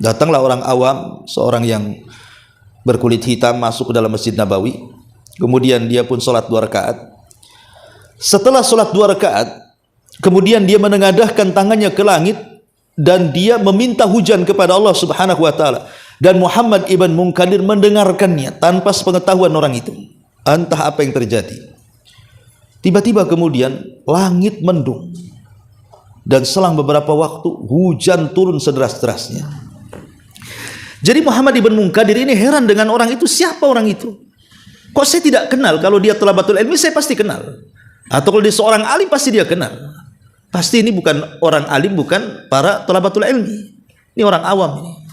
Datanglah orang awam, seorang yang berkulit hitam masuk ke dalam Masjid Nabawi. Kemudian dia pun sholat 2 rakaat. Setelah sholat 2 rakaat, kemudian dia menengadahkan tangannya ke langit dan dia meminta hujan kepada Allah Subhanahu wa taala. Dan Muhammad ibn Munkadir mendengarkannya tanpa sepengetahuan orang itu. Entah apa yang terjadi. Tiba-tiba kemudian langit mendung. Dan selang beberapa waktu hujan turun sederas-derasnya. Jadi Muhammad ibn Munkadir ini heran dengan orang itu. Siapa orang itu? Kok saya tidak kenal? Kalau dia thalabatul ilmi saya pasti kenal. Atau kalau dia seorang alim pasti dia kenal. Pasti ini bukan orang alim, bukan para thalabatul ilmi. Ini orang awam ini.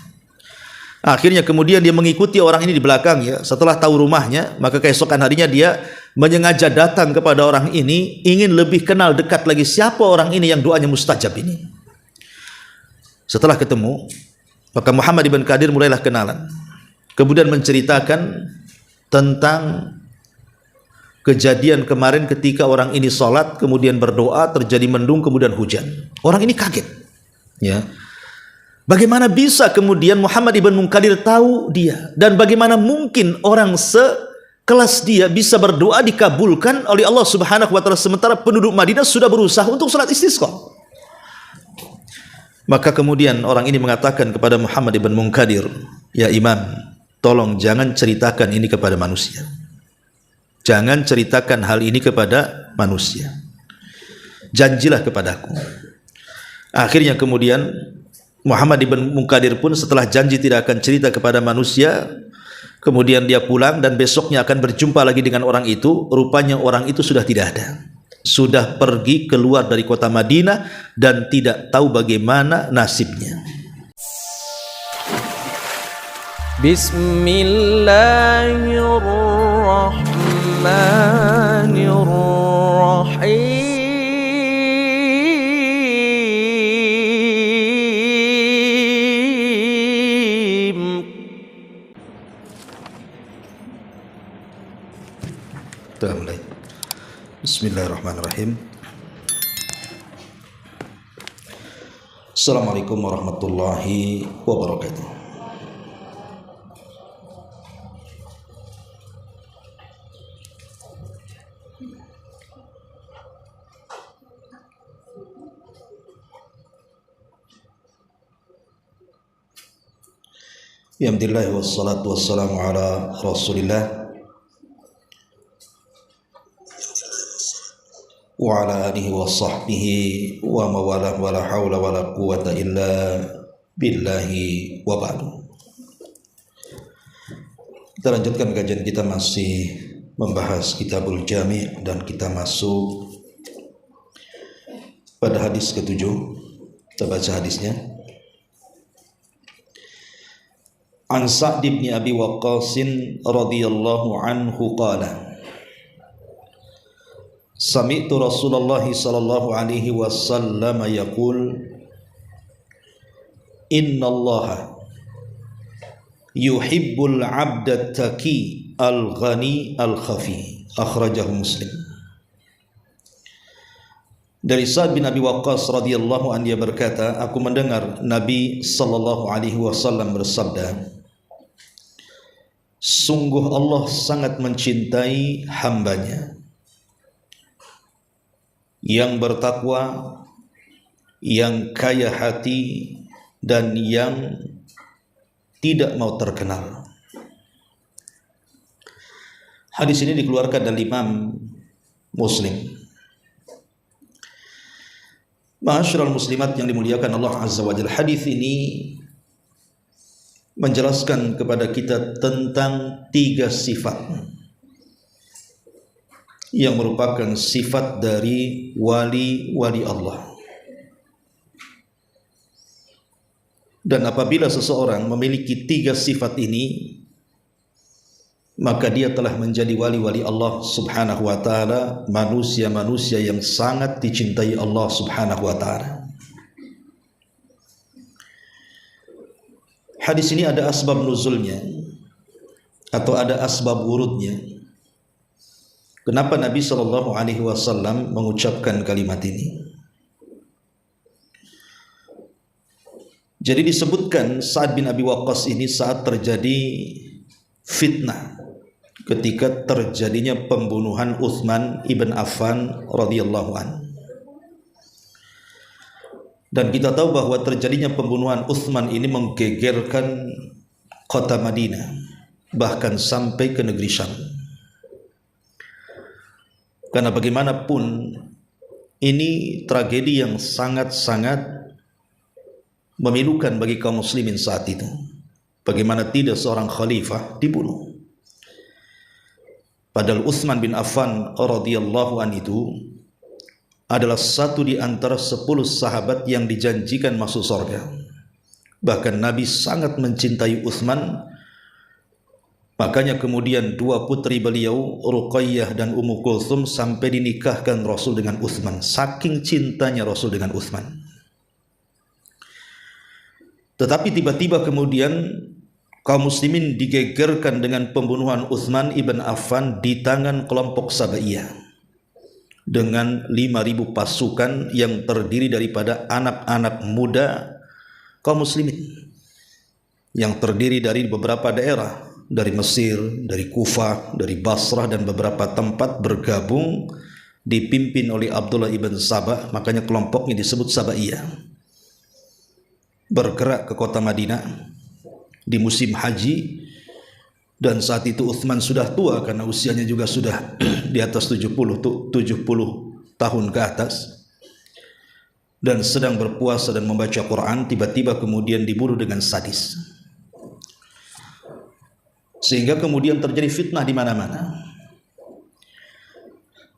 Akhirnya kemudian dia mengikuti orang ini di belakang ya. Setelah tahu rumahnya, maka keesokan harinya dia menyengaja datang kepada orang ini, ingin lebih kenal dekat lagi siapa orang ini yang doanya mustajab ini. Setelah ketemu, maka Muhammad ibn Qadir mulailah kenalan. Kemudian menceritakan tentang kejadian kemarin ketika orang ini sholat, kemudian berdoa, terjadi mendung, kemudian hujan. Orang ini kaget. Ya. Bagaimana bisa kemudian Muhammad ibn Munkadir tahu dia? Dan bagaimana mungkin orang sekelas dia bisa berdoa dikabulkan oleh Allah Subhanahu wa taala sementara penduduk Madinah sudah berusaha untuk salat istisqa? Maka kemudian orang ini mengatakan kepada Muhammad ibn Munkadir, "Ya Imam, tolong jangan ceritakan ini kepada manusia. Jangan ceritakan hal ini kepada manusia. Janjilah kepadaku." Akhirnya kemudian Muhammad ibn Munkadir pun setelah janji tidak akan cerita kepada manusia, kemudian dia pulang dan besoknya akan berjumpa lagi dengan orang itu. Rupanya orang itu sudah tidak ada, sudah pergi keluar dari kota Madinah dan tidak tahu bagaimana nasibnya. Bismillahirrahmanirrahim. Bismillahirrahmanirrahim. Assalamualaikum warahmatullahi wabarakatuh. Alhamdulillah wassalatu wassalamu ala Rasulillah wa ala alihi wa sahbihi wa mawalah wa la hawla wa la quwata illa billahi wa ba'du. Kita lanjutkan kajian kita, masih membahas Kitabul Jami' dan kita masuk pada hadis ke-7. Kita baca hadisnya. An Sa'd bin Abi Waqqas radhiyallahu anhu qala Sami'tu Rasulullah sallallahu alaihi wasallam yaqul Inna Allah yuhibbul 'abda taqi al-ghani al-khafi. Akhrajahu Muslim. Dari Sa'd bin Abi Waqqas radhiyallahu anhu, dia berkata, aku mendengar Nabi sallallahu alaihi wasallam bersabda, sungguh Allah sangat mencintai hambanya yang bertakwa, yang kaya hati, dan yang tidak mau terkenal. Hadis ini dikeluarkan dari Imam Muslim. Ma'asyiral muslimat yang dimuliakan Allah Azza wa Jalla, hadis ini menjelaskan kepada kita tentang 3 sifat yang merupakan sifat dari wali-wali Allah. Dan apabila seseorang memiliki 3 sifat ini, maka dia telah menjadi wali-wali Allah Subhanahu wa taala, manusia-manusia yang sangat dicintai Allah Subhanahu wa taala. Hadis ini ada asbab nuzulnya atau ada asbab wurudnya. Kenapa Nabi sallallahu alaihi wasallam mengucapkan kalimat ini? Jadi disebutkan Sa'ad bin Abi Waqqas ini saat terjadi fitnah ketika terjadinya pembunuhan Utsman ibn Affan radhiyallahu an. Dan kita tahu bahwa terjadinya pembunuhan Utsman ini menggegerkan kota Madinah, bahkan sampai ke negeri Syam. Karena bagaimanapun ini tragedi yang sangat-sangat memilukan bagi kaum muslimin saat itu. Bagaimana tidak seorang khalifah dibunuh. Padahal Utsman bin Affan radhiyallahu an itu adalah satu di antara 10 sahabat yang dijanjikan masuk surga. Bahkan Nabi sangat mencintai Utsman. Makanya kemudian 2 putri beliau, Ruqayyah dan Ummu Kulthum, sampai dinikahkan Rasul dengan Utsman. Saking cintanya Rasul dengan Utsman. Tetapi tiba-tiba kemudian kaum muslimin digegerkan dengan pembunuhan Utsman ibn Affan di tangan kelompok Sabaiyah dengan 5.000 pasukan yang terdiri daripada anak-anak muda kaum muslimin, yang terdiri dari beberapa daerah, dari Mesir, dari Kufah, dari Basrah dan beberapa tempat, bergabung dipimpin oleh Abdullah ibn Sabah. Makanya kelompoknya disebut Sabaiyah. Bergerak ke kota Madinah di musim haji, dan saat itu Utsman sudah tua karena usianya juga sudah di atas 70 tahun ke atas, dan sedang berpuasa dan membaca Quran. Tiba-tiba kemudian dibunuh dengan sadis, sehingga kemudian terjadi fitnah di mana-mana.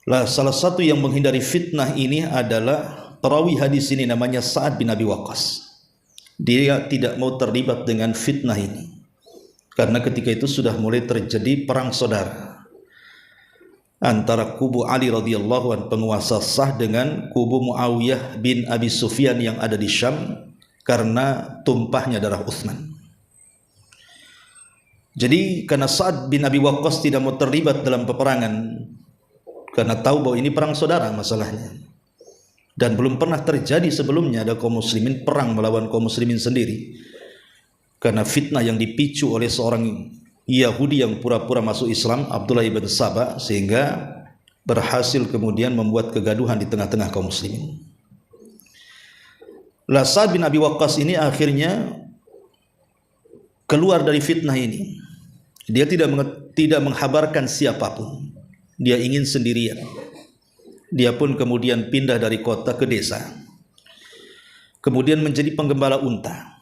Lah, salah satu yang menghindari fitnah ini adalah perawi hadis ini, namanya Sa'ad bin Abi Waqqas. Dia tidak mau terlibat dengan fitnah ini, karena ketika itu sudah mulai terjadi perang saudara antara kubu Ali radhiyallahu an, penguasa sah, dengan kubu Muawiyah bin Abi Sufyan yang ada di Syam, karena tumpahnya darah Utsman. Jadi karena Sa'ad bin Abi Waqqas tidak mau terlibat dalam peperangan, karena tahu bahwa ini perang saudara masalahnya, dan belum pernah terjadi sebelumnya ada kaum muslimin perang melawan kaum muslimin sendiri, karena fitnah yang dipicu oleh seorang Yahudi yang pura-pura masuk Islam, Abdullah ibn Sabah, sehingga berhasil kemudian membuat kegaduhan di tengah-tengah kaum muslimin. Sa'ad bin Abi Waqqas ini akhirnya keluar dari fitnah ini. Dia tidak menghabarkan siapapun, dia ingin sendirian. Dia pun kemudian pindah dari kota ke desa, kemudian menjadi penggembala unta,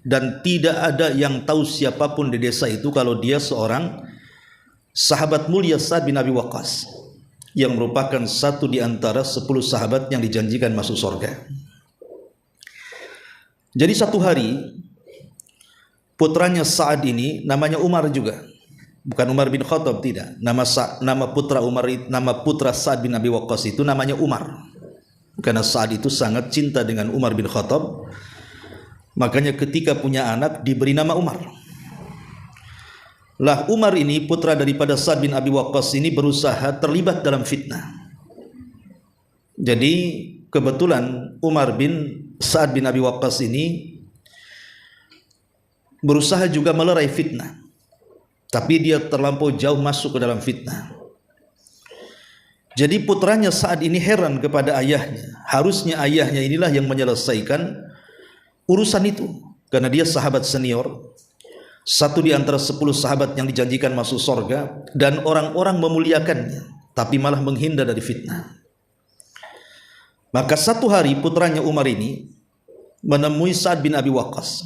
dan tidak ada yang tahu siapapun di desa itu kalau dia seorang sahabat mulia Sa'ad bin Abi Waqqas, yang merupakan satu di antara 10 sahabat yang dijanjikan masuk surga. Jadi satu hari putranya Sa'ad ini, namanya Umar juga, bukan Umar bin Khattab, tidak. Nama putra Sa'ad bin Abi Waqqas itu namanya Umar. Karena Sa'ad itu sangat cinta dengan Umar bin Khattab. Makanya ketika punya anak diberi nama Umar. Lah, Umar ini putra daripada Sa'ad bin Abi Waqqas ini berusaha terlibat dalam fitnah. Jadi kebetulan Umar bin Sa'ad bin Abi Waqqas ini berusaha juga melerai fitnah, tapi dia terlampau jauh masuk ke dalam fitnah. Jadi putranya Sa'ad ini heran kepada ayahnya. Harusnya ayahnya inilah yang menyelesaikan urusan itu, karena dia sahabat senior, satu di antara 10 sahabat yang dijanjikan masuk surga, dan orang-orang memuliakannya, tapi malah menghindar dari fitnah. Maka satu hari putranya Umar ini menemui Sa'ad bin Abi Waqqas.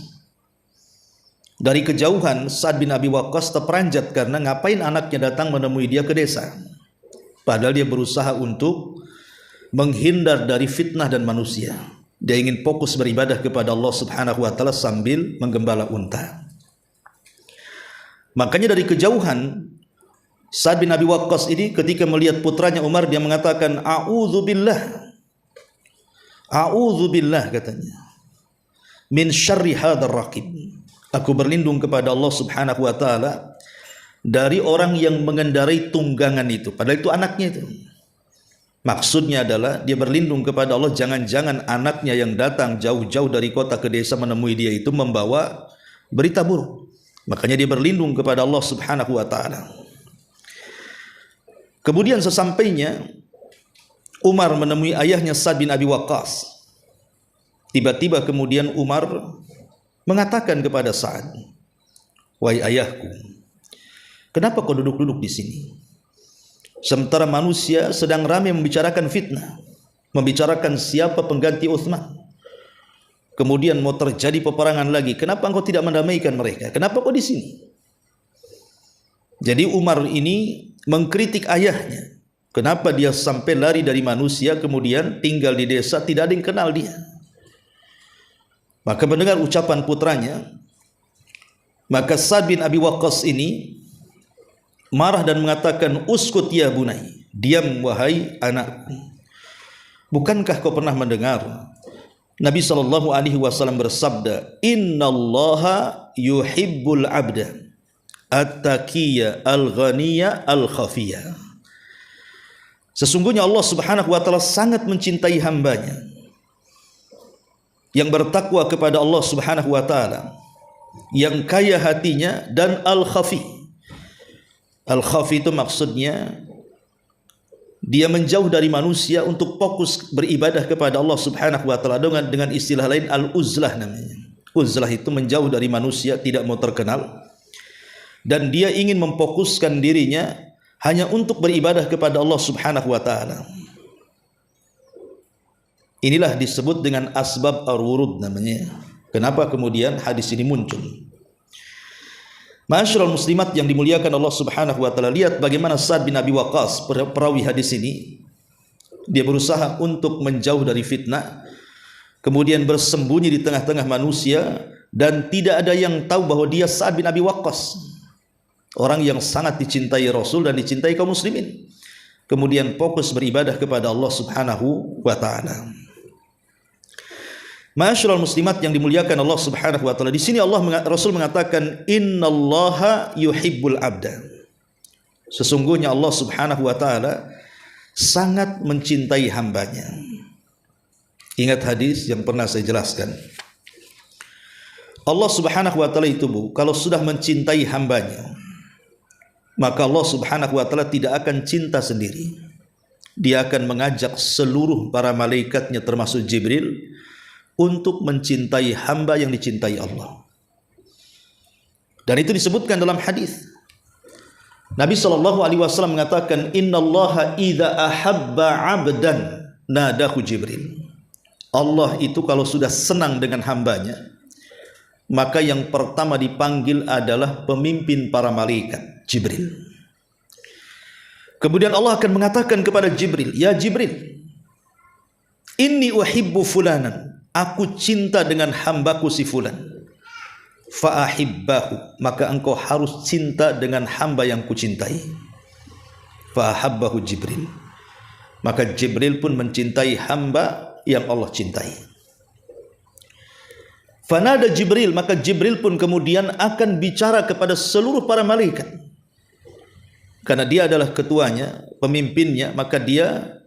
Dari kejauhan Sa'ad bin Abi Waqqas terperanjat karena ngapain anaknya datang menemui dia ke desa, padahal dia berusaha untuk menghindar dari fitnah dan manusia. Dia ingin fokus beribadah kepada Allah Subhanahu wa taala sambil menggembala unta. Makanya dari kejauhan Sa'ad bin Abi Waqqas ini ketika melihat putranya Umar, dia mengatakan a'udzubillah, katanya, min syarri hadzal raqib. Aku berlindung kepada Allah Subhanahu wa taala dari orang yang mengendarai tunggangan itu, padahal itu anaknya itu. Maksudnya adalah dia berlindung kepada Allah, jangan-jangan anaknya yang datang jauh-jauh dari kota ke desa menemui dia itu membawa berita buruk. Makanya dia berlindung kepada Allah Subhanahu wa taala. Kemudian sesampainya Umar menemui ayahnya Sa'd bin Abi Waqqas. Tiba-tiba kemudian Umar mengatakan kepada Sa'd, "Wahai ayahku, kenapa kau duduk-duduk di sini? Sementara manusia sedang ramai membicarakan fitnah, membicarakan siapa pengganti Utsman. Kemudian mau terjadi peperangan lagi. Kenapa engkau tidak mendamaikan mereka? Kenapa kau di sini?" Jadi Umar ini mengkritik ayahnya. Kenapa dia sampai lari dari manusia kemudian tinggal di desa, tidak ada yang kenal dia. Maka mendengar ucapan putranya, maka Sa'd bin Abi Waqqas ini marah dan mengatakan, "Uskut ya bunai, diam wahai anakku. Bukankah kau pernah mendengar Nabi SAW bersabda, Innallaha yuhibbul abda at-taqiyya al-ghaniyya al-khafiyya." Sesungguhnya Allah Subhanahu wa taala sangat mencintai hambanya yang bertakwa kepada Allah Subhanahu wa taala, yang kaya hatinya, dan al-khafi. Al-khafi itu maksudnya dia menjauh dari manusia untuk fokus beribadah kepada Allah Subhanahu wa taala, dengan istilah lain al-uzlah namanya. Uzlah itu menjauh dari manusia, tidak mau terkenal, dan dia ingin memfokuskan dirinya hanya untuk beribadah kepada Allah Subhanahu wa taala. Inilah disebut dengan asbab ar-wurud namanya. Kenapa kemudian hadis ini muncul? Ma'asyiral muslimat yang dimuliakan Allah Subhanahu wa taala, lihat bagaimana Sa'd bin Abi Waqqas, perawi hadis ini, dia berusaha untuk menjauh dari fitnah, kemudian bersembunyi di tengah-tengah manusia, dan tidak ada yang tahu bahwa dia Sa'd bin Abi Waqqas, orang yang sangat dicintai Rasul dan dicintai kaum muslimin. Kemudian fokus beribadah kepada Allah Subhanahu wa taala. Ma'asyiral muslimat yang dimuliakan Allah Subhanahu wa taala, di sini Rasul mengatakan, "Innallaha yuhibbul abda." Sesungguhnya Allah Subhanahu wa taala sangat mencintai hambanya. Ingat hadis yang pernah saya jelaskan. Allah Subhanahu wa taala itu, kalau sudah mencintai hambanya, maka Allah Subhanahu wa taala tidak akan cinta sendiri. Dia akan mengajak seluruh para malaikatnya termasuk Jibril untuk mencintai hamba yang dicintai Allah. Dan itu disebutkan dalam hadis. Nabi SAW mengatakan, "Innallaha idza ahabba 'abdan nadahu Jibril." Allah itu kalau sudah senang dengan hambanya, maka yang pertama dipanggil adalah pemimpin para malaikat, Jibril. Kemudian Allah akan mengatakan kepada Jibril, "Ya Jibril, inni uhibbu fulanan." Aku cinta dengan hambaku si fulan. Fa'ahibbahu, maka engkau harus cinta dengan hamba yang kucintai. Fa'ahabbahu Jibril, maka Jibril pun mencintai hamba yang Allah cintai. Fanada Jibril, maka Jibril pun kemudian akan bicara kepada seluruh para malaikat. Karena dia adalah ketuanya, pemimpinnya, maka dia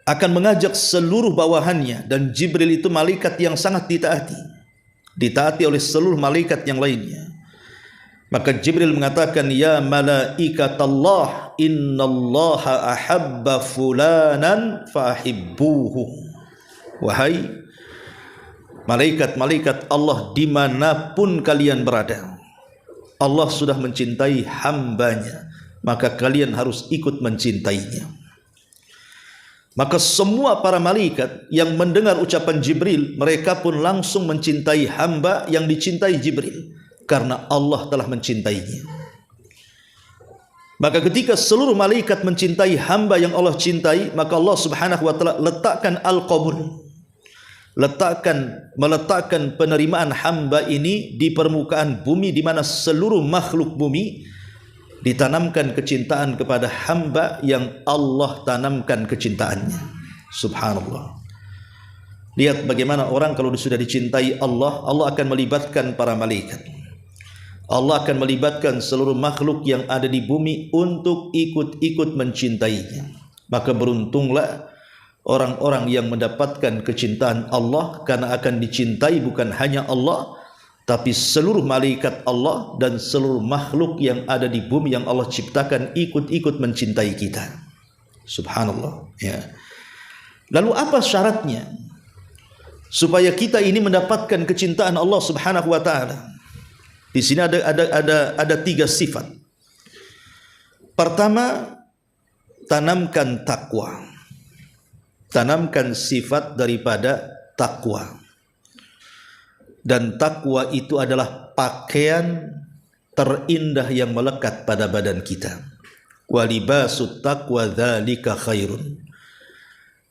akan mengajak seluruh bawahannya, dan Jibril itu malaikat yang sangat ditaati oleh seluruh malaikat yang lainnya. Maka Jibril mengatakan, "Ya malaikatallah, innallaha ahabba fulanan fahibbuhu." Wahai malaikat-malaikat Allah dimanapun kalian berada, Allah sudah mencintai hambanya, maka kalian harus ikut mencintainya. Maka semua para malaikat yang mendengar ucapan Jibril, mereka pun langsung mencintai hamba yang dicintai Jibril, karena Allah telah mencintainya. Maka ketika seluruh malaikat mencintai hamba yang Allah cintai, maka Allah Subhanahu wa taala letakkan al-qabul, meletakkan penerimaan hamba ini di permukaan bumi, di mana seluruh makhluk bumi ditanamkan kecintaan kepada hamba yang Allah tanamkan kecintaannya. Subhanallah. Lihat bagaimana orang kalau sudah dicintai Allah, Allah akan melibatkan para malaikat. Allah akan melibatkan seluruh makhluk yang ada di bumi untuk ikut-ikut mencintainya. Maka beruntunglah orang-orang yang mendapatkan kecintaan Allah, karena akan dicintai bukan hanya Allah, tapi seluruh malaikat Allah dan seluruh makhluk yang ada di bumi yang Allah ciptakan ikut-ikut mencintai kita. Subhanallah, ya. Lalu apa syaratnya supaya kita ini mendapatkan kecintaan Allah Subhanahu wa taala? Di sini ada 3 sifat. Pertama, tanamkan takwa. Tanamkan sifat daripada takwa. Dan takwa itu adalah pakaian terindah yang melekat pada badan kita. Wa libasut taqwa dzalika khairun.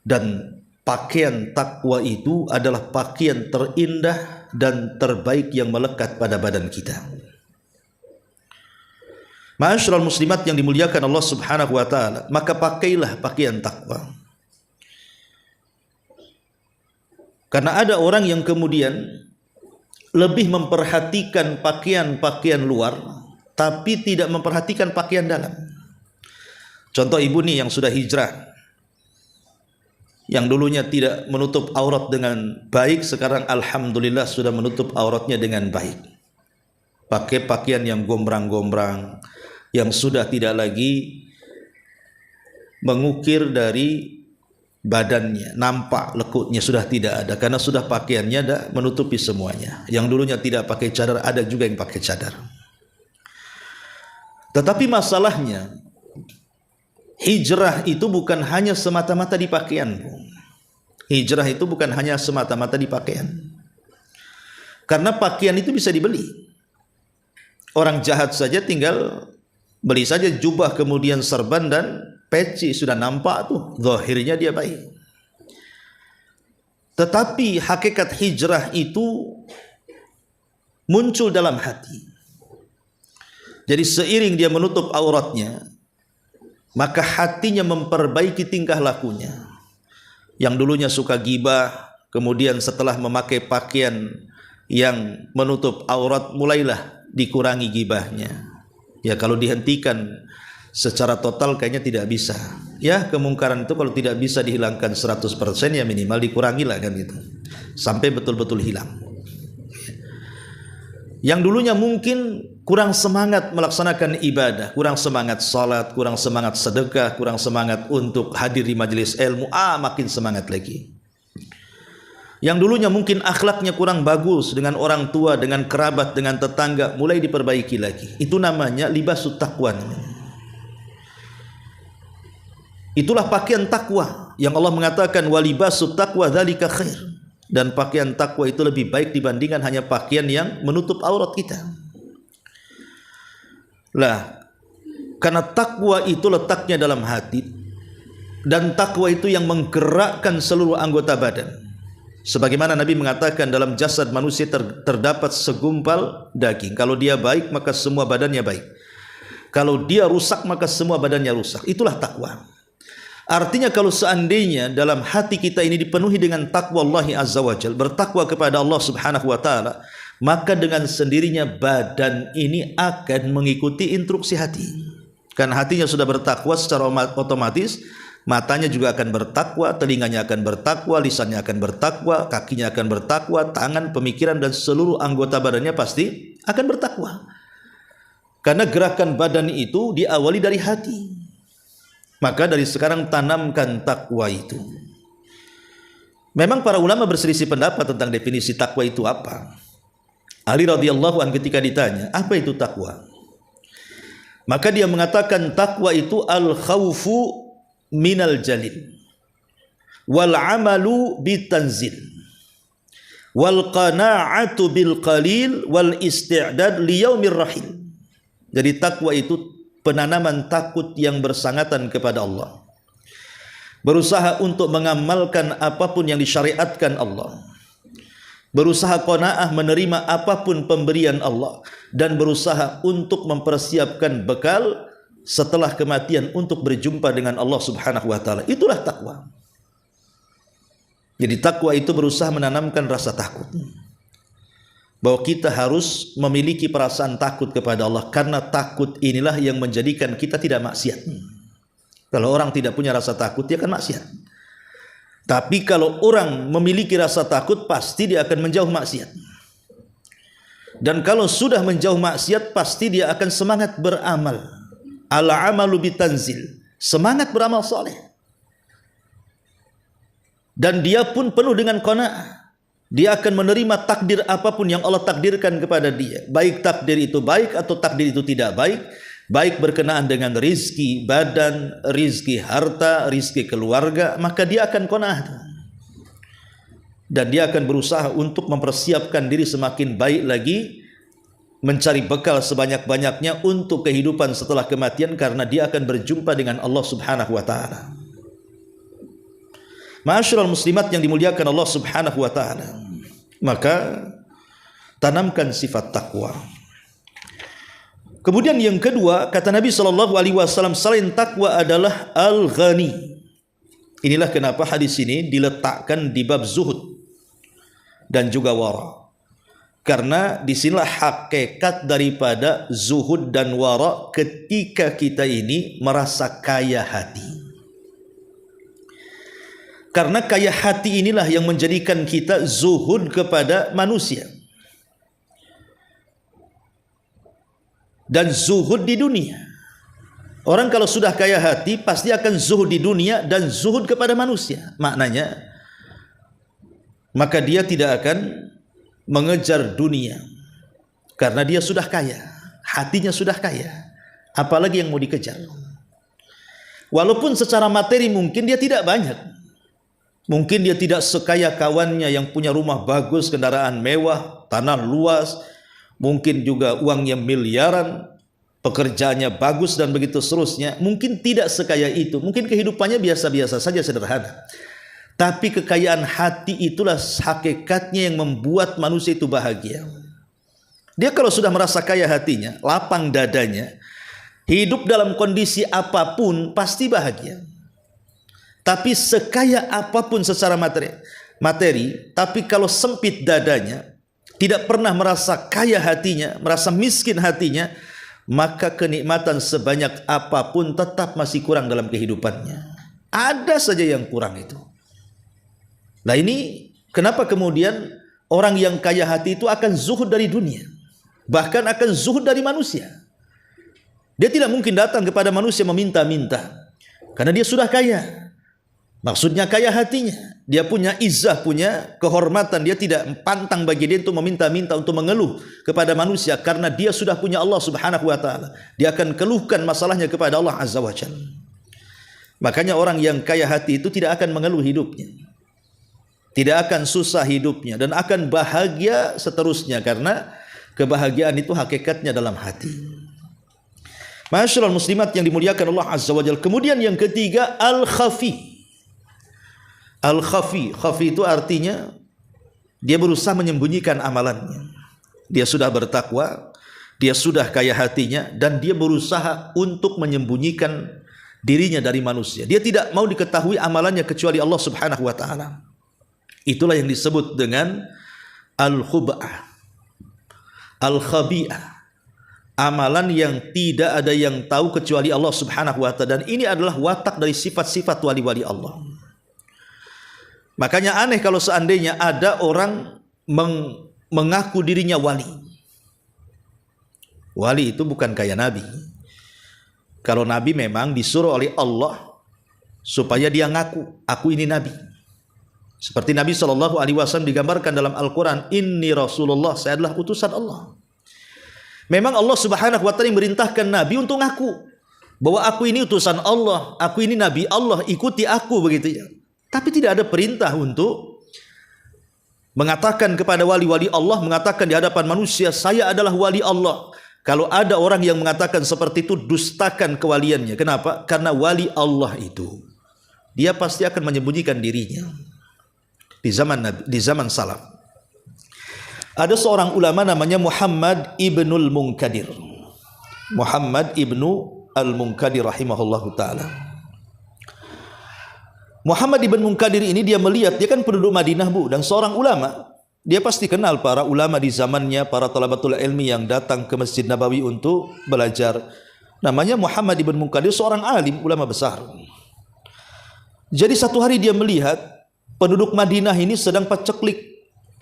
Dan pakaian takwa itu adalah pakaian terindah dan terbaik yang melekat pada badan kita. Ma'asyiral muslimat yang dimuliakan Allah Subhanahu wa taala, maka pakailah pakaian takwa. Karena ada orang yang kemudian lebih memperhatikan pakaian-pakaian luar, tapi tidak memperhatikan pakaian dalam. Contoh ibu nih yang sudah hijrah, yang dulunya tidak menutup aurat dengan baik, sekarang alhamdulillah sudah menutup auratnya dengan baik. Pakai pakaian yang gombrang-gombrang, yang sudah tidak lagi mengukir dari badannya, nampak lekuknya sudah tidak ada, karena sudah pakaiannya ada menutupi semuanya. Yang dulunya tidak pakai cadar, ada juga yang pakai cadar. Tetapi masalahnya, hijrah itu bukan hanya semata-mata di pakaian. Hijrah itu bukan hanya semata-mata di pakaian. Karena pakaian itu bisa dibeli. Orang jahat saja tinggal beli saja jubah, kemudian serban dan peci, sudah nampak tuh zahirnya dia baik. Tetapi hakikat hijrah itu muncul dalam hati. Jadi seiring dia menutup auratnya, maka hatinya memperbaiki tingkah lakunya. Yang dulunya suka gibah, kemudian setelah memakai pakaian yang menutup aurat, mulailah dikurangi gibahnya. Ya, kalau dihentikan secara total kayaknya tidak bisa. Ya, kemungkaran itu kalau tidak bisa dihilangkan 100%, ya minimal dikurangilah kan gitu, sampai betul-betul hilang. Yang dulunya mungkin kurang semangat melaksanakan ibadah, kurang semangat salat, kurang semangat sedekah, kurang semangat untuk hadir di majelis ilmu, makin semangat lagi. Yang dulunya mungkin akhlaknya kurang bagus dengan orang tua, dengan kerabat, dengan tetangga, mulai diperbaiki lagi. Itu namanya libasut taqwa. Itulah pakaian takwa yang Allah mengatakan walibasut taqwa dzalika khair. Dan pakaian takwa itu lebih baik dibandingkan hanya pakaian yang menutup aurat kita. Lah, karena takwa itu letaknya dalam hati, dan takwa itu yang menggerakkan seluruh anggota badan. Sebagaimana Nabi mengatakan, dalam jasad manusia terdapat segumpal daging. Kalau dia baik, maka semua badannya baik. Kalau dia rusak, maka semua badannya rusak. Itulah takwa. Artinya kalau seandainya dalam hati kita ini dipenuhi dengan takwa Allah Azza wa Jalla, bertakwa kepada Allah Subhanahu wa taala, maka dengan sendirinya badan ini akan mengikuti instruksi hati. Karena hatinya sudah bertakwa, secara otomatis matanya juga akan bertakwa, telinganya akan bertakwa, lisannya akan bertakwa, kakinya akan bertakwa, tangan, pemikiran dan seluruh anggota badannya pasti akan bertakwa. Karena gerakan badan itu diawali dari hati. Maka dari sekarang tanamkan takwa itu. Memang para ulama berselisih pendapat tentang definisi takwa itu apa. Ali radhiyallahu anhu ketika ditanya, apa itu takwa? Maka dia mengatakan takwa itu al-khawfu minal jalil, wal amalu bitanzil, wal qana'atu bil qalil, wal isti'dad liyaumir rahil. Jadi takwa itu penanaman takut yang bersangatan kepada Allah, berusaha untuk mengamalkan apapun yang disyariatkan Allah, berusaha qanaah menerima apapun pemberian Allah, dan berusaha untuk mempersiapkan bekal setelah kematian untuk berjumpa dengan Allah Subhanahu wa taala. Itulah takwa. Jadi takwa itu berusaha menanamkan rasa takut, bahwa kita harus memiliki perasaan takut kepada Allah, karena takut inilah yang menjadikan kita tidak maksiat. Kalau orang tidak punya rasa takut, dia akan maksiat. Tapi kalau orang memiliki rasa takut, pasti dia akan menjauh maksiat. Dan kalau sudah menjauh maksiat, pasti dia akan semangat beramal. Al-amalu bitanzil, semangat beramal soleh. Dan dia pun penuh dengan qanaah. Dia akan menerima takdir apapun yang Allah takdirkan kepada dia. Baik takdir itu baik atau takdir itu tidak baik. Baik berkenaan dengan rizki badan, rizki harta, rizki keluarga. Maka dia akan qanaah. Dan dia akan berusaha untuk mempersiapkan diri semakin baik lagi. Mencari bekal sebanyak-banyaknya untuk kehidupan setelah kematian. Karena dia akan berjumpa dengan Allah subhanahu wa ta'ala. Ma'asyiral muslimat yang dimuliakan Allah subhanahu wa ta'ala, maka tanamkan sifat takwa. Kemudian yang kedua, kata Nabi SAW, selain takwa adalah al-ghani. Inilah kenapa hadis ini diletakkan di bab zuhud dan juga wara. Karena disinilah hakikat daripada zuhud dan wara ketika kita ini merasa kaya hati. Karena kaya hati inilah yang menjadikan kita zuhud kepada manusia. Dan zuhud di dunia. Orang kalau sudah kaya hati, pasti akan zuhud di dunia dan zuhud kepada manusia. Maknanya, maka dia tidak akan mengejar dunia. Karena dia sudah kaya. Hatinya sudah kaya. Apalagi yang mau dikejar. Walaupun secara materi mungkin dia tidak banyak. Mungkin dia tidak sekaya kawannya yang punya rumah bagus, kendaraan mewah, tanah luas, mungkin juga uangnya miliaran, pekerjaannya bagus dan begitu seterusnya. Mungkin tidak sekaya itu, mungkin kehidupannya biasa-biasa saja, sederhana. Tapi kekayaan hati itulah hakikatnya yang membuat manusia itu bahagia. Dia kalau sudah merasa kaya hatinya, lapang dadanya, hidup dalam kondisi apapun pasti bahagia. Tapi sekaya apapun secara materi, tapi kalau sempit dadanya, tidak pernah merasa kaya hatinya, merasa miskin hatinya, maka kenikmatan sebanyak apapun tetap masih kurang dalam kehidupannya. Ada saja yang kurang itu. Nah ini kenapa kemudian orang yang kaya hati itu akan zuhud dari dunia, bahkan akan zuhud dari manusia. Dia tidak mungkin datang kepada manusia meminta-minta, karena dia sudah kaya. Maksudnya kaya hatinya, dia punya izzah, punya kehormatan, dia tidak pantang bagi dia untuk meminta-minta, untuk mengeluh kepada manusia, karena dia sudah punya Allah subhanahu wa ta'ala. Dia akan keluhkan masalahnya kepada Allah azza wa jalla. Makanya orang yang kaya hati itu tidak akan mengeluh hidupnya, tidak akan susah hidupnya, dan akan bahagia seterusnya, karena kebahagiaan itu hakikatnya dalam hati. Ma'asyiral muslimat yang dimuliakan Allah azza wa jalla. Kemudian yang ketiga, al-khafi. Al-khafi, khafi itu artinya dia berusaha menyembunyikan amalannya. Dia sudah bertakwa, dia sudah kaya hatinya, dan dia berusaha untuk menyembunyikan dirinya dari manusia. Dia tidak mau diketahui amalannya kecuali Allah subhanahu wa ta'ala. Itulah yang disebut dengan al-khub'ah, al-khabi'ah. Amalan yang tidak ada yang tahu kecuali Allah subhanahu wa ta'ala. Dan ini adalah watak dari sifat-sifat wali-wali Allah. Makanya aneh kalau seandainya ada orang mengaku dirinya wali. Wali itu bukan kayak nabi. Kalau nabi memang disuruh oleh Allah supaya dia ngaku, aku ini nabi. Seperti Nabi SAW digambarkan dalam Al-Quran, Inni Rasulullah, saya adalah utusan Allah. Memang Allah subhanahu wa ta'ala merintahkan nabi untuk ngaku bahwa aku ini utusan Allah, aku ini nabi Allah, ikuti aku, begitu ya. Tapi tidak ada perintah untuk mengatakan kepada wali-wali Allah, mengatakan di hadapan manusia, saya adalah wali Allah. Kalau ada orang yang mengatakan seperti itu, dustakan kewaliannya. Kenapa? Karena wali Allah itu, dia pasti akan menyembunyikan dirinya. Di zaman salaf, ada seorang ulama namanya Muhammad ibnul Munkadir. Muhammad ibnu al-Munkadir rahimahullahu ta'ala. Muhammad ibn Munkadir ini dia melihat, dia kan penduduk Madinah bu, dan seorang ulama. Dia pasti kenal para ulama di zamannya, para talabatul ilmi yang datang ke Masjid Nabawi untuk belajar. Namanya Muhammad ibn Munkadir, seorang alim, ulama besar. Jadi satu hari dia melihat penduduk Madinah ini sedang paceklik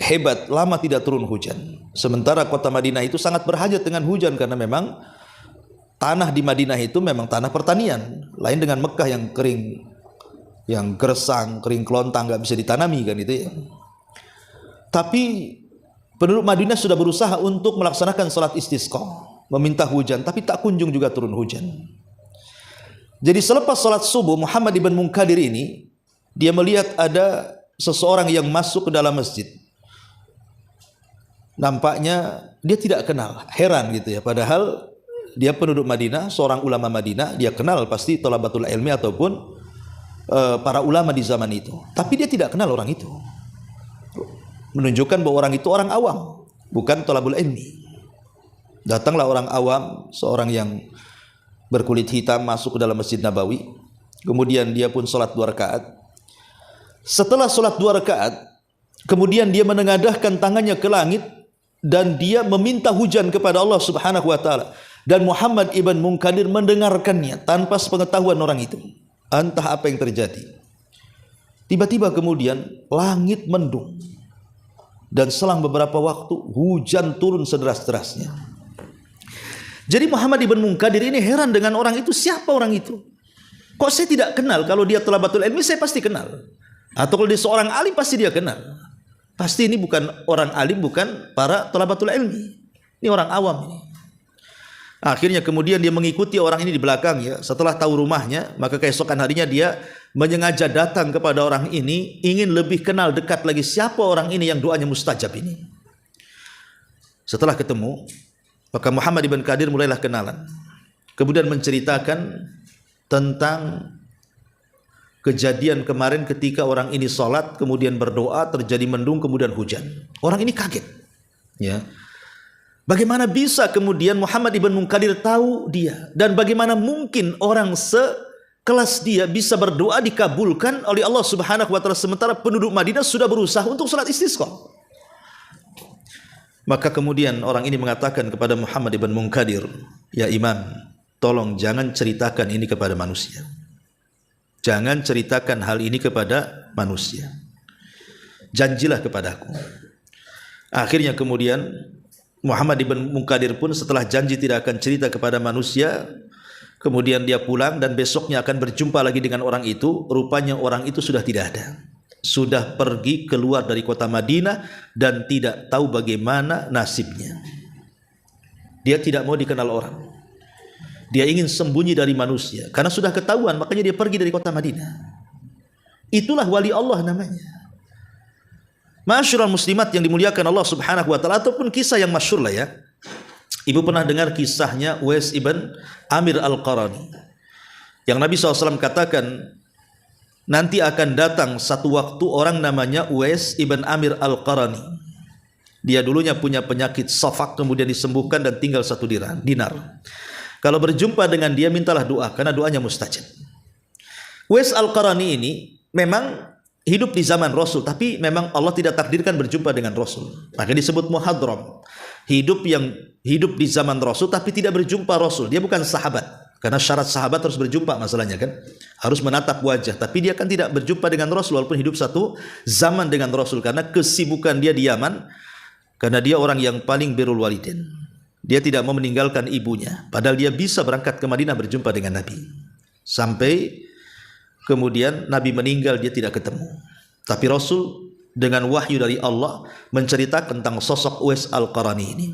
hebat, lama tidak turun hujan. Sementara kota Madinah itu sangat berhajat dengan hujan karena memang tanah di Madinah itu memang tanah pertanian. Lain dengan Mekah yang kering, yang gersang, kering kelontang, nggak bisa ditanami kan itu ya. Tapi penduduk Madinah sudah berusaha untuk melaksanakan salat istisqa, meminta hujan, tapi tak kunjung juga turun hujan. Jadi selepas salat subuh, Muhammad ibn Munkadir ini dia melihat ada seseorang yang masuk ke dalam masjid. Nampaknya dia tidak kenal, heran gitu ya. Padahal dia penduduk Madinah, seorang ulama Madinah, dia kenal pasti thalabatul ilmi ataupun para ulama di zaman itu. Tapi dia tidak kenal orang itu. Menunjukkan bahwa orang itu orang awam, bukan thalabul ilmi. Datanglah orang awam, seorang yang berkulit hitam masuk ke dalam Masjid Nabawi. Kemudian dia pun sholat 2 rakaat. Setelah sholat 2 rakaat, kemudian dia menengadahkan tangannya ke langit dan dia meminta hujan kepada Allah Subhanahu wa taala. Dan Muhammad ibn Munkadir mendengarkannya tanpa sepengetahuan orang itu. Entah apa yang terjadi. Tiba-tiba kemudian langit mendung. Dan selang beberapa waktu hujan turun sederas-derasnya. Jadi Muhammad ibn Munkadir ini heran dengan orang itu. Siapa orang itu? Kok saya tidak kenal? Kalau dia thalabatul ilmi saya pasti kenal. Atau kalau dia seorang alim pasti dia kenal. Pasti ini bukan orang alim, bukan para thalabatul ilmi. Ini orang awam ini. Akhirnya kemudian dia mengikuti orang ini di belakang ya. Setelah tahu rumahnya, maka keesokan harinya dia menyengaja datang kepada orang ini, ingin lebih kenal dekat lagi siapa orang ini yang doanya mustajab ini. Setelah ketemu, maka Muhammad ibn Qadir mulailah kenalan. Kemudian menceritakan tentang kejadian kemarin ketika orang ini sholat, kemudian berdoa, terjadi mendung, kemudian hujan. Orang ini kaget. Ya. Bagaimana bisa kemudian Muhammad ibn Munkadir tahu dia? Dan bagaimana mungkin orang sekelas dia bisa berdoa dikabulkan oleh Allah Subhanahu wa taala sementara penduduk Madinah sudah berusaha untuk salat istisqa? Maka kemudian orang ini mengatakan kepada Muhammad ibn Munkadir, "Ya Imam, tolong jangan ceritakan ini kepada manusia. Jangan ceritakan hal ini kepada manusia. Janjilah kepadaku." Akhirnya kemudian Muhammad ibn Munkadir pun setelah janji tidak akan cerita kepada manusia, kemudian dia pulang dan besoknya akan berjumpa lagi dengan orang itu. Rupanya orang itu sudah tidak ada. Sudah pergi keluar dari kota Madinah dan tidak tahu bagaimana nasibnya. Dia tidak mau dikenal orang. Dia ingin sembunyi dari manusia. Karena sudah ketahuan, makanya dia pergi dari kota Madinah. Itulah wali Allah namanya. Ma'asyiral muslimat yang dimuliakan Allah Subhanahu wa taala, ataupun kisah yang masyhur lah ya. Ibu pernah dengar kisahnya Uwais ibn Amir al-Qarani. Yang Nabi SAW katakan, nanti akan datang satu waktu orang namanya Uwais ibn Amir al-Qarani. Dia dulunya punya penyakit safak, kemudian disembuhkan dan tinggal 1 dinar. Kalau berjumpa dengan dia mintalah doa, karena doanya mustajab. Uwais al-Qarani ini memang hidup di zaman Rasul, tapi memang Allah tidak takdirkan berjumpa dengan Rasul. Maka disebut muhadram. Hidup di zaman Rasul tapi tidak berjumpa Rasul. Dia bukan sahabat. Karena syarat sahabat harus berjumpa masalahnya kan. Harus menatap wajah. Tapi dia kan tidak berjumpa dengan Rasul walaupun hidup satu zaman dengan Rasul. Karena kesibukan dia di Yaman. Karena dia orang yang paling birrul walidin. Dia tidak mau meninggalkan ibunya. Padahal dia bisa berangkat ke Madinah berjumpa dengan Nabi. Sampai kemudian Nabi meninggal, dia tidak ketemu. Tapi Rasul dengan wahyu dari Allah menceritakan tentang sosok Uwais al-Qarani ini.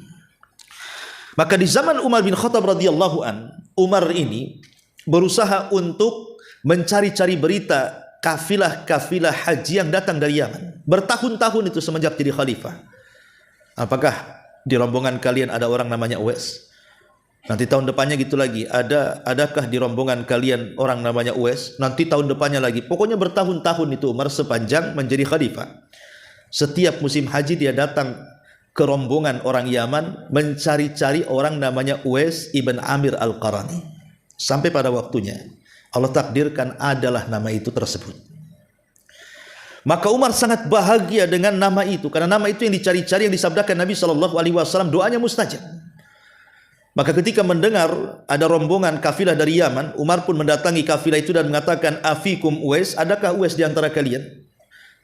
Maka di zaman Umar bin Khattab radhiyallahu an, Umar ini berusaha untuk mencari-cari berita kafilah-kafilah haji yang datang dari Yaman. Bertahun-tahun itu semenjak jadi khalifah. Apakah di rombongan kalian ada orang namanya Uwais? Nanti tahun depannya gitu lagi. Adakah di rombongan kalian orang namanya Uwais? Nanti tahun depannya lagi. Pokoknya bertahun-tahun itu Umar sepanjang menjadi khalifah. Setiap musim haji dia datang ke rombongan orang Yaman mencari-cari orang namanya Uwais ibn Amir al-Qarani. Sampai pada waktunya Allah takdirkan adalah nama itu tersebut. Maka Umar sangat bahagia dengan nama itu, karena nama itu yang dicari-cari, yang disabdakan Nabi SAW, doanya mustajab. Maka ketika mendengar ada rombongan kafilah dari Yaman, Umar pun mendatangi kafilah itu dan mengatakan, afikum Uwais, adakah Uwais di antara kalian?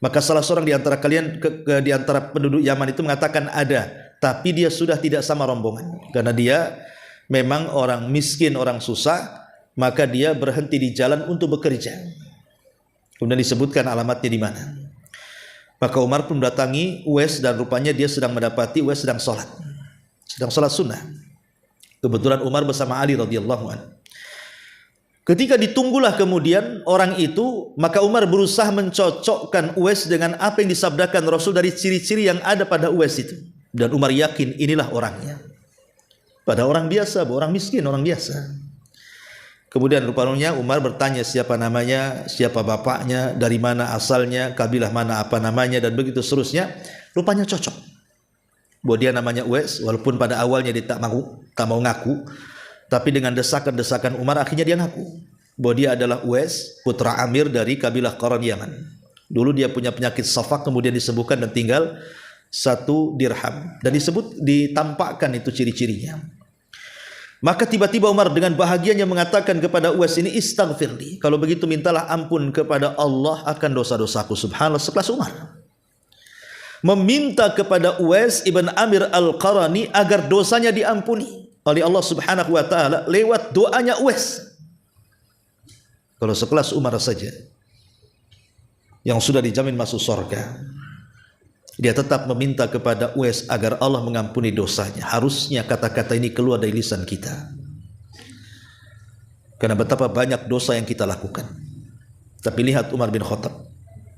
Maka salah seorang di antara kalian, di antara penduduk Yaman itu mengatakan ada, tapi dia sudah tidak sama rombongan. Karena dia memang orang miskin, orang susah, maka dia berhenti di jalan untuk bekerja. Kemudian disebutkan alamatnya di mana. Maka Umar pun mendatangi Uwais dan rupanya dia sedang mendapati Uwais sedang sholat sunnah. Kebetulan Umar bersama Ali radhiyallahu anhu. Ketika ditunggulah kemudian orang itu, maka Umar berusaha mencocokkan Uwais dengan apa yang disabdakan Rasul dari ciri-ciri yang ada pada Uwais itu. Dan Umar yakin inilah orangnya. Pada orang biasa, orang miskin, orang biasa. Kemudian rupanya Umar bertanya siapa namanya, siapa bapaknya, dari mana asalnya, kabilah mana apa namanya, dan begitu seterusnya. Rupanya cocok bahwa dia namanya Uwais, walaupun pada awalnya dia tak mau ngaku, tapi dengan desakan-desakan Umar akhirnya dia ngaku bahwa dia adalah Uwais, putra Amir dari kabilah Qaran Yaman. Dulu dia punya penyakit safak, kemudian disembuhkan dan tinggal 1 dirham, dan ditampakkan itu ciri-cirinya. Maka tiba-tiba Umar dengan bahagianya mengatakan kepada Uwais ini, istaghfirli, kalau begitu mintalah ampun kepada Allah akan dosa-dosaku. Subhanallah, sekelas Umar meminta kepada Uwais ibn Amir al-Qarani agar dosanya diampuni oleh Allah subhanahu wa ta'ala lewat doanya Uwais. Kalau sekelas Umar saja yang sudah dijamin masuk surga, dia tetap meminta kepada Uwais agar Allah mengampuni dosanya. Harusnya kata-kata ini keluar dari lisan kita, karena betapa banyak dosa yang kita lakukan. Tapi lihat Umar bin Khattab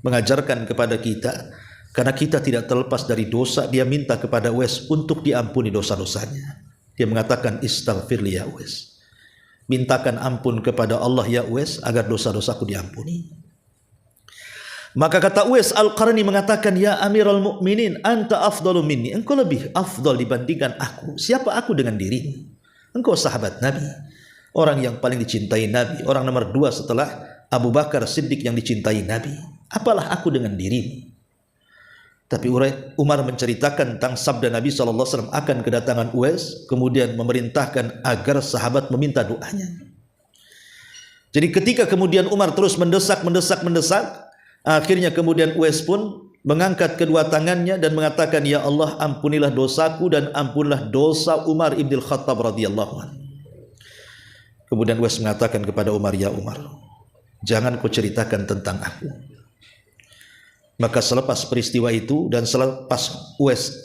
mengajarkan kepada kita, karena kita tidak terlepas dari dosa, dia minta kepada Uwais untuk diampuni dosa-dosanya. Dia mengatakan, istaghfirli ya Uwais, mintakan ampun kepada Allah ya Uwais agar dosa-dosaku diampuni. Maka kata Uwais al-Qarni mengatakan, ya Amirul Mukminin, anta afdalu minni, engkau lebih afdal dibandingkan aku. Siapa aku dengan dirimu? Engkau sahabat Nabi, orang yang paling dicintai Nabi, orang nomor 2 setelah Abu Bakar Siddiq yang dicintai Nabi. Apalah aku dengan dirimu? Tapi Umar menceritakan tentang sabda Nabi SAW akan kedatangan Uwais, kemudian memerintahkan agar sahabat meminta doanya. Jadi ketika kemudian Umar terus mendesak, akhirnya kemudian Uwais pun mengangkat kedua tangannya dan mengatakan, ya Allah, ampunilah dosaku dan ampunilah dosa Umar ibn Khattab radhiyallahu anhu. Kemudian Uwais mengatakan kepada Umar, ya Umar, jangan kau ceritakan tentang aku. Maka selepas peristiwa itu dan selepas Uwais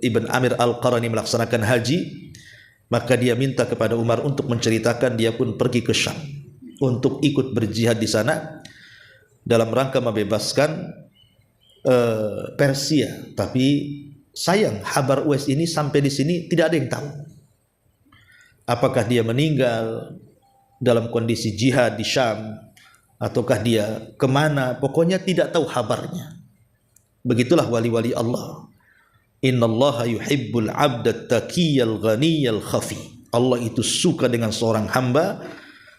ibn Amir al-Qarani melaksanakan haji, maka dia minta kepada Umar untuk menceritakan dia pun pergi ke Syam untuk ikut berjihad di sana dalam rangka membebaskan Persia. Tapi sayang, kabar Uwais ini sampai di sini tidak ada yang tahu. Apakah dia meninggal dalam kondisi jihad di Syam, ataukah dia kemana, pokoknya tidak tahu kabarnya. Begitulah wali-wali Allah. Innallaha yuhibbul abda taqiyal ghaniyal khafi. Allah itu suka dengan seorang hamba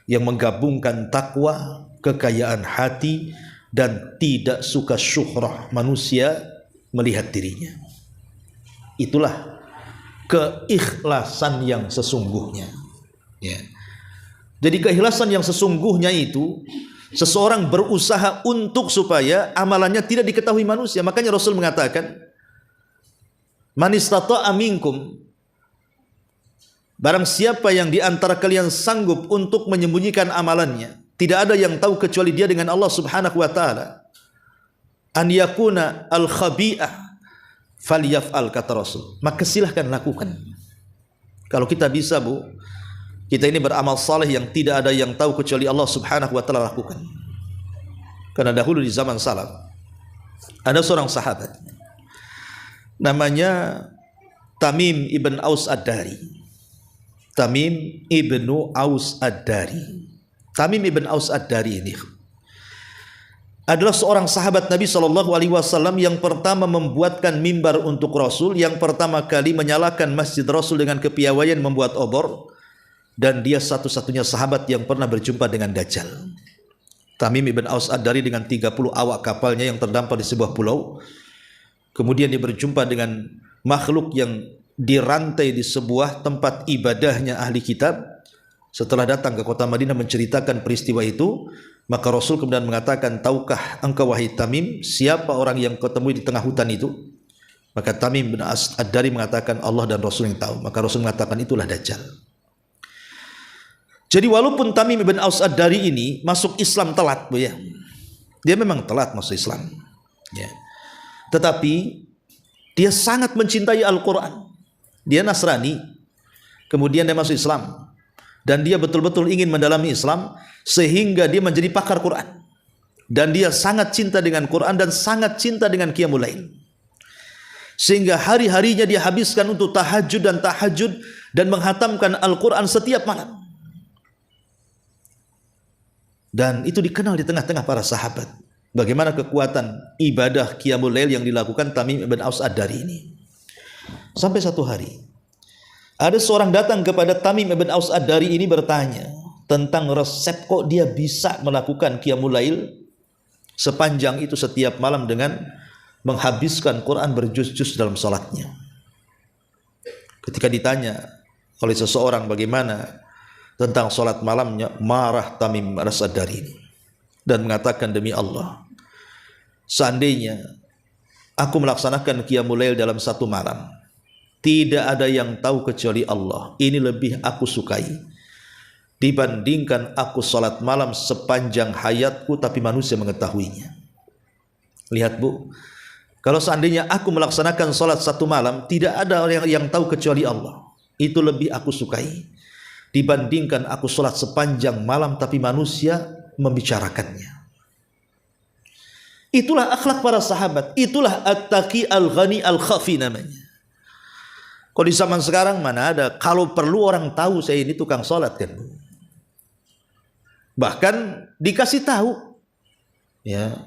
yang menggabungkan takwa, kekayaan hati, dan tidak suka syuhrah, manusia melihat dirinya. Itulah keikhlasan yang sesungguhnya, ya. Jadi keikhlasan yang sesungguhnya itu seseorang berusaha untuk supaya amalannya tidak diketahui manusia. Makanya Rasul mengatakan, man istata'a minkum, barang siapa yang di antara kalian sanggup untuk menyembunyikan amalannya, tidak ada yang tahu kecuali dia dengan Allah subhanahu wa ta'ala, an yakuna al-khabi'ah falyaf'al, kata Rasul, maka silahkan lakukan. Kalau kita bisa, Bu, kita ini beramal saleh yang tidak ada yang tahu kecuali Allah subhanahu wa ta'ala, lakukan. Karena dahulu di zaman salaf ada seorang sahabat namanya Tamim ibn Aus ad-Dari. Tamim ibnu Aus ad-Dari. Tamim ibn Aus ad-Dari ini adalah seorang sahabat Nabi SAW yang pertama membuatkan mimbar untuk Rasul, yang pertama kali menyalakan masjid Rasul dengan kepiawaian membuat obor, dan dia satu-satunya sahabat yang pernah berjumpa dengan Dajjal. Tamim ibn Aus ad-Dari dengan 30 awak kapalnya yang terdampar di sebuah pulau. Kemudian dia berjumpa dengan makhluk yang dirantai di sebuah tempat ibadahnya ahli kitab. Setelah datang ke kota Madinah menceritakan peristiwa itu, maka Rasul kemudian mengatakan, tahukah engkau wahai Tamim, siapa orang yang kau temui di tengah hutan itu? Maka Tamim bin Aus Ad-Dari mengatakan, Allah dan Rasul yang tahu. Maka Rasul mengatakan, itulah Dajjal. Jadi walaupun Tamim bin Aus Ad-Dari ini masuk Islam telat, Bu ya. Dia memang telat masuk Islam. Ya. Tetapi dia sangat mencintai Al-Quran. Dia Nasrani, kemudian dia masuk Islam, dan dia betul-betul ingin mendalami Islam sehingga dia menjadi pakar Quran. Dan dia sangat cinta dengan Quran dan sangat cinta dengan Qiyamul Lail, sehingga hari-harinya dia habiskan untuk tahajud dan menghatamkan Al-Quran setiap malam. Dan itu dikenal di tengah-tengah para sahabat, bagaimana kekuatan ibadah Qiyamul Lail yang dilakukan Tamim bin Aus Ad-Dari ini. Sampai satu hari ada seorang datang kepada Tamim bin Aus Ad-Dari ini bertanya tentang resep kok dia bisa melakukan Qiyamul Lail sepanjang itu setiap malam dengan menghabiskan Quran berjuz-juz dalam salatnya. Ketika ditanya oleh seseorang bagaimana tentang salat malamnya, marah Tamim bin Aus Ad-Dari ini dan mengatakan, demi Allah, seandainya aku melaksanakan Qiyamul Lail dalam satu malam, tidak ada yang tahu kecuali Allah. Ini lebih aku sukai dibandingkan aku salat malam sepanjang hayatku tapi manusia mengetahuinya. Lihat Bu, kalau seandainya aku melaksanakan salat satu malam, tidak ada orang yang tahu kecuali Allah. Itu lebih aku sukai dibandingkan aku salat sepanjang malam tapi manusia membicarakannya. Itulah akhlak para sahabat. Itulah at-taqi al-ghani al-khafi namanya. Kalau di zaman sekarang mana ada, kalau perlu orang tahu saya ini tukang sholat kan. Bahkan dikasih tahu, ya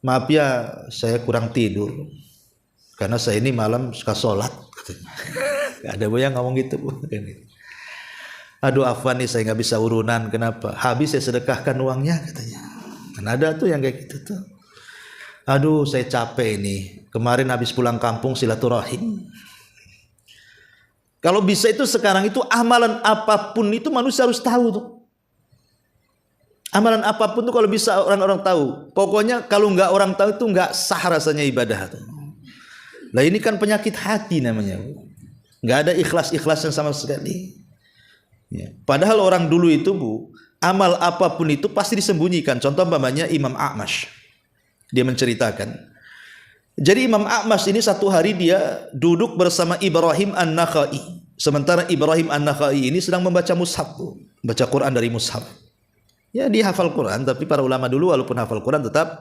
maaf ya saya kurang tidur karena saya ini malam suka sholat. Gak ada yang ngomong gitu. Aduh afwan nih saya nggak bisa urunan, kenapa? Habis saya sedekahkan uangnya katanya. Kan ada tuh yang kayak gitu tuh. Aduh saya capek ini, kemarin habis pulang kampung silaturahim. Kalau bisa itu sekarang itu amalan apapun itu manusia harus tahu tuh. Amalan apapun tuh kalau bisa orang-orang tahu. Pokoknya kalau nggak orang tahu itu nggak sah rasanya ibadah tuh. Nah ini kan penyakit hati namanya. Nggak ada ikhlas-ikhlasan sama sekali. Ya. Padahal orang dulu itu Bu, amal apapun itu pasti disembunyikan. Contoh umpamanya Imam A'mash. Dia menceritakan. Jadi Imam A'mash ini satu hari dia duduk bersama Ibrahim An-Nakhai. Sementara Ibrahim An-Nakhai ini sedang membaca mushaf, baca Quran dari mushaf. Ya dia hafal Quran, tapi para ulama dulu walaupun hafal Quran tetap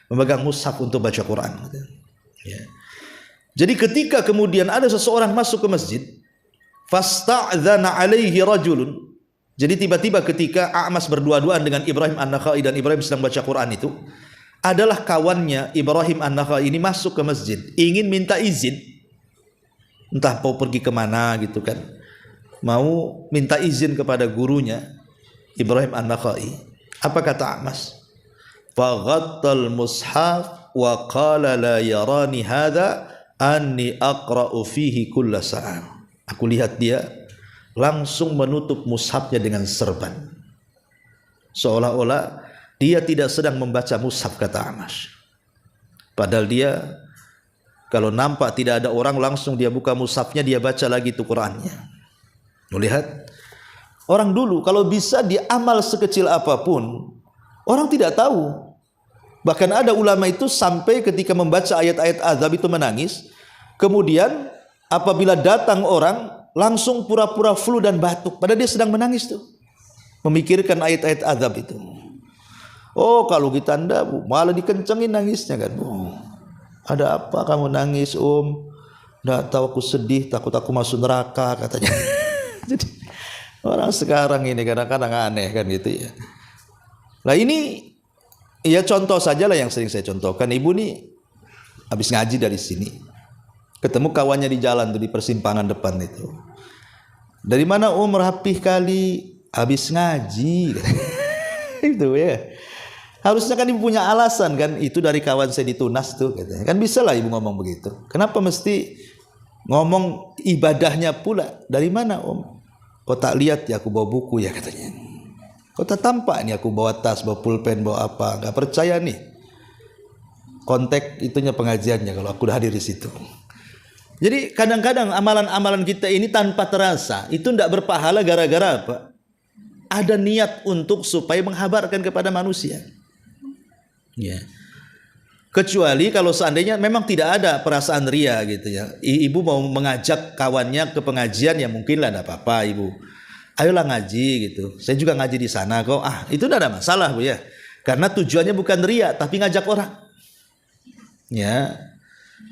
memegang mushaf untuk baca Quran. Ya. Jadi ketika kemudian ada seseorang masuk ke masjid, fasta'dzana alaihi rajulun. Jadi tiba-tiba ketika A'mash berdua-duaan dengan Ibrahim An-Nakhai dan Ibrahim sedang baca Quran itu, adalah kawannya Ibrahim An-Nakhai ini masuk ke masjid, ingin minta izin, entah mau pergi kemana gitu kan, mau minta izin kepada gurunya Ibrahim An-Nakhai. Apa kata A'mash? Faghattal mushaf wa qala la yarani hadha anni aqra'u fihi kulla sa'ah. Aku lihat dia langsung menutup mushafnya dengan serban, seolah-olah dia tidak sedang membaca mushaf, kata A'mash. Padahal dia kalau nampak tidak ada orang langsung dia buka mushafnya, dia baca lagi itu Qurannya. Lihat orang dulu kalau bisa dia amal sekecil apapun orang tidak tahu. Bahkan ada ulama itu sampai ketika membaca ayat-ayat azab itu menangis. Kemudian apabila datang orang langsung pura-pura flu dan batuk, padahal dia sedang menangis tuh, memikirkan ayat-ayat azab itu. Oh kalau kita anda Bu, malah dikencengin nangisnya kan Bu. Ada apa kamu nangis Nggak tahu aku sedih, takut aku masuk neraka katanya. Jadi orang sekarang ini kadang-kadang aneh kan gitu ya. Nah ini ya contoh saja lah yang sering saya contohkan. Ibu nih habis ngaji dari sini, ketemu kawannya di jalan tuh di persimpangan depan itu. Dari mana rapih kali, habis ngaji. Itu ya. Harusnya kan ibu punya alasan kan, itu dari kawan saya di Tunas tuh katanya. Kan bisa lah ibu ngomong begitu. Kenapa mesti Ngomong ibadahnya pula. Dari mana om? Kau tak lihat ya aku bawa buku ya katanya. Kau tak tampak nih aku bawa tas, bawa pulpen, bawa apa. Gak percaya nih. Kontak itunya pengajiannya kalau aku udah hadir di situ. Jadi kadang-kadang amalan-amalan kita ini tanpa terasa itu tidak berpahala gara-gara apa? Ada niat untuk supaya menghabarkan kepada manusia. Ya. Kecuali kalau seandainya memang tidak ada perasaan ria gitu ya. Ibu mau mengajak kawannya ke pengajian ya mungkinlah tidak apa-apa ibu. Ayolah ngaji gitu. Saya juga ngaji di sana kok. Itu tidak ada masalah bu ya. Karena tujuannya bukan ria tapi ngajak orang. Ya.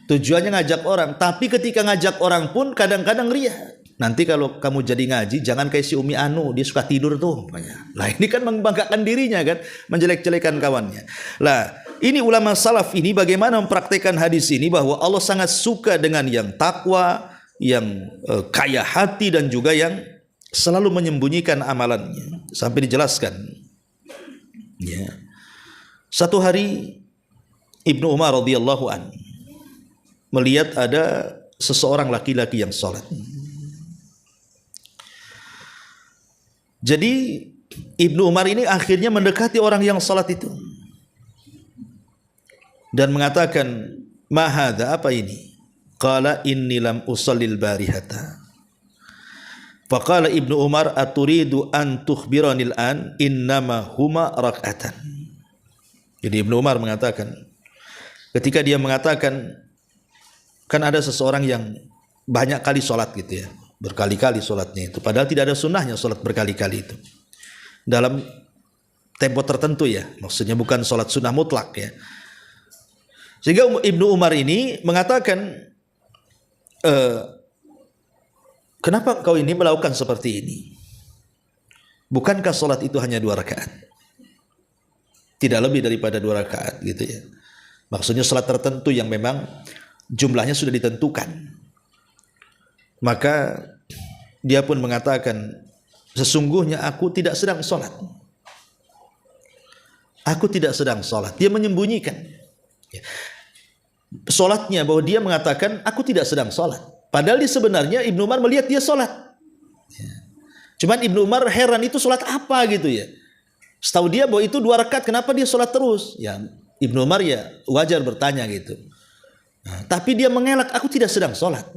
Tujuannya ngajak orang, tapi ketika ngajak orang pun kadang-kadang ria. Nanti kalau kamu jadi ngaji, jangan kayak si Umi Anu, dia suka tidur tuh. Lah ini kan membanggakan dirinya kan, menjelek-jelekan kawannya. Lah ini ulama salaf ini bagaimana mempraktikkan hadis ini bahwa Allah sangat suka dengan yang takwa, yang kaya hati dan juga yang selalu menyembunyikan amalannya. Sampai dijelaskan. Ya. Satu hari Ibnu Umar radhiyallahu anhu melihat ada seseorang laki-laki yang sholat. Jadi Ibnu Umar ini akhirnya mendekati orang yang sholat itu dan mengatakan, "Ma hadza, apa ini?" Qala inni lam usallil barihata. Faqala Ibnu Umar, "Aturidu an tukhbiranil an innama huma rak'atan." Jadi Ibnu Umar mengatakan, ketika dia mengatakan, kan ada seseorang yang banyak kali sholat gitu ya, berkali-kali sholatnya itu, padahal tidak ada sunnahnya sholat berkali-kali itu dalam tempo tertentu ya, maksudnya bukan sholat sunnah mutlak ya. Sehingga Ibnu Umar ini mengatakan, kenapa kau ini melakukan seperti ini? Bukankah sholat itu hanya 2 rakaat? Tidak lebih daripada 2 rakaat gitu ya. Maksudnya sholat tertentu yang memang jumlahnya sudah ditentukan. Maka dia pun mengatakan, sesungguhnya aku tidak sedang sholat. Aku tidak sedang sholat. Dia menyembunyikan sholatnya, bahwa dia mengatakan aku tidak sedang sholat. Padahal di sebenarnya Ibnu Umar melihat dia sholat. Cuman Ibnu Umar heran, itu sholat apa gitu ya. Setahu dia bahwa itu 2 rakaat, kenapa dia sholat terus? Ya Ibnu Umar ya wajar bertanya gitu. Tapi dia mengelak, aku tidak sedang sholat.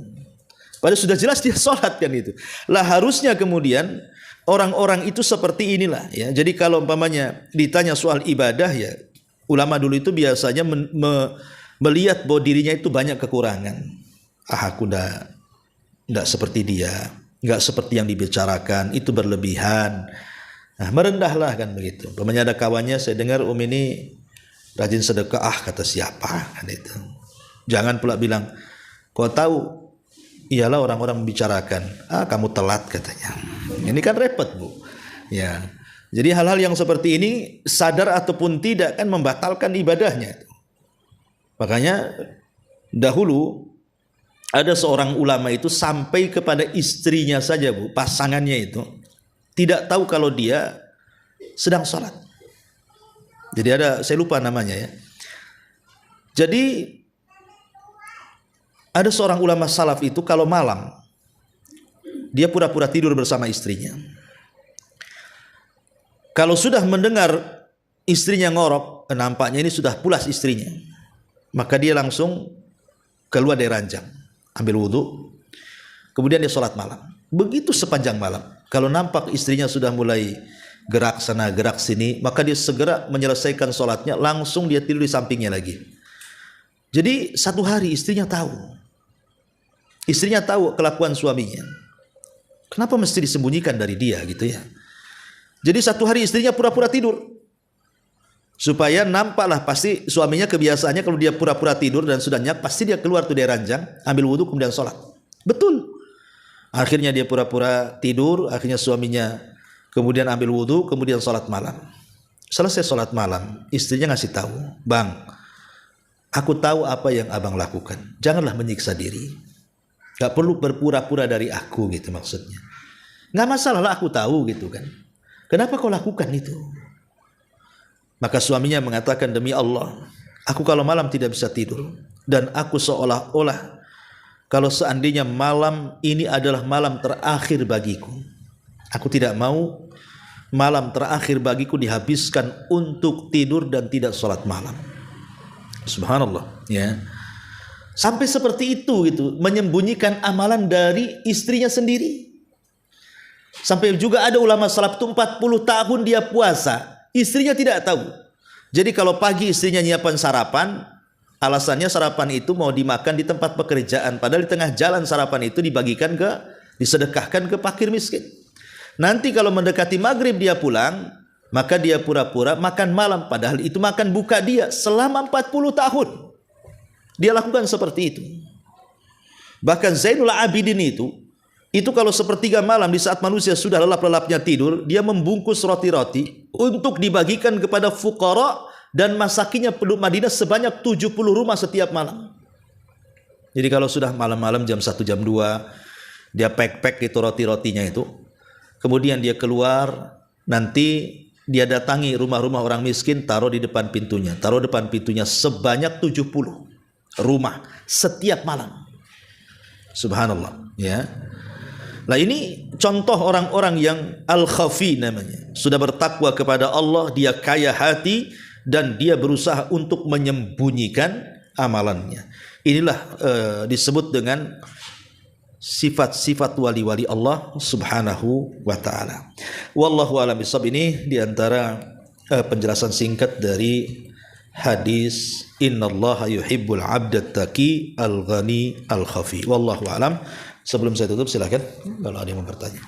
Padahal sudah jelas dia sholat kan itu. Lah harusnya kemudian orang-orang itu seperti inilah ya. Jadi kalau umpamanya ditanya soal ibadah ya, ulama dulu itu biasanya melihat bahwa dirinya itu banyak kekurangan. Aku tidak seperti dia, nggak seperti yang dibicarakan, itu berlebihan. Nah, merendahlah kan begitu. Umpamanya ada kawannya, saya dengar ini rajin sedekah, kata siapa kan itu. Jangan pula bilang, kau tahu, iyalah orang-orang membicarakan, kamu telat katanya. Ini kan repot bu. Ya, jadi hal-hal yang seperti ini sadar ataupun tidak kan membatalkan ibadahnya. Makanya dahulu ada seorang ulama itu sampai kepada istrinya saja bu, pasangannya itu tidak tahu kalau dia sedang sholat. Jadi ada, saya lupa namanya ya. Jadi ada seorang ulama salaf itu kalau malam dia pura-pura tidur bersama istrinya. Kalau sudah mendengar istrinya ngorok, nampaknya ini sudah pulas istrinya, maka dia langsung keluar dari ranjang, ambil wudhu, kemudian dia sholat malam. Begitu sepanjang malam. Kalau nampak istrinya sudah mulai gerak sana gerak sini, maka dia segera menyelesaikan sholatnya, langsung dia tidur di sampingnya lagi. Jadi satu hari istrinya tahu kelakuan suaminya. Kenapa mesti disembunyikan dari dia gitu ya? Jadi satu hari istrinya pura-pura tidur, supaya nampaklah, pasti suaminya kebiasaannya kalau dia pura-pura tidur dan sudah nyak, pasti dia keluar tuh dari ranjang, ambil wudhu kemudian sholat. Betul. Akhirnya dia pura-pura tidur, akhirnya suaminya kemudian ambil wudhu, kemudian sholat malam. Selesai sholat malam, istrinya ngasih tahu, "Bang, aku tahu apa yang abang lakukan. Janganlah menyiksa diri. Gak perlu berpura-pura dari aku," gitu maksudnya. Gak masalah lah, aku tahu gitu kan. Kenapa kau lakukan itu? Maka suaminya mengatakan, "Demi Allah, aku kalau malam tidak bisa tidur, dan aku seolah-olah kalau seandainya malam ini adalah malam terakhir bagiku. Aku tidak mau malam terakhir bagiku dihabiskan untuk tidur dan tidak sholat malam. Subhanallah, ya. Sampai seperti itu gitu, menyembunyikan amalan dari istrinya sendiri. Sampai juga ada ulama salaf itu 40 tahun dia puasa, istrinya tidak tahu. Jadi kalau pagi istrinya nyiapkan sarapan, alasannya sarapan itu mau dimakan di tempat pekerjaan, padahal di tengah jalan sarapan itu disedekahkan ke fakir miskin. Nanti kalau mendekati maghrib dia pulang, maka dia pura-pura makan malam, padahal itu makan buka dia selama 40 tahun. Dia lakukan seperti itu. Bahkan Zainul Abidin itu kalau sepertiga malam di saat manusia sudah lelap-lelapnya tidur, dia membungkus roti-roti untuk dibagikan kepada fuqara dan masakinya penduduk Madinah sebanyak 70 rumah setiap malam. Jadi kalau sudah malam-malam jam 1 jam 2, dia pack itu roti-rotinya itu. Kemudian dia keluar, nanti dia datangi rumah-rumah orang miskin, taruh di depan pintunya. Taruh depan pintunya sebanyak 70 rumah setiap malam. Subhanallah, ya. Nah ini contoh orang-orang yang al-khafi namanya. Sudah bertakwa kepada Allah, dia kaya hati dan dia berusaha untuk menyembunyikan amalannya. Inilah disebut dengan sifat-sifat wali-wali Allah Subhanahu wa taala. Wallahu a'lam bishawab. Ini diantara penjelasan singkat dari hadis innallaha yuhibbul 'abdat taqi al-ghani al-khafi. Wallahu a'lam. Sebelum saya tutup silakan kalau ada yang mau bertanya.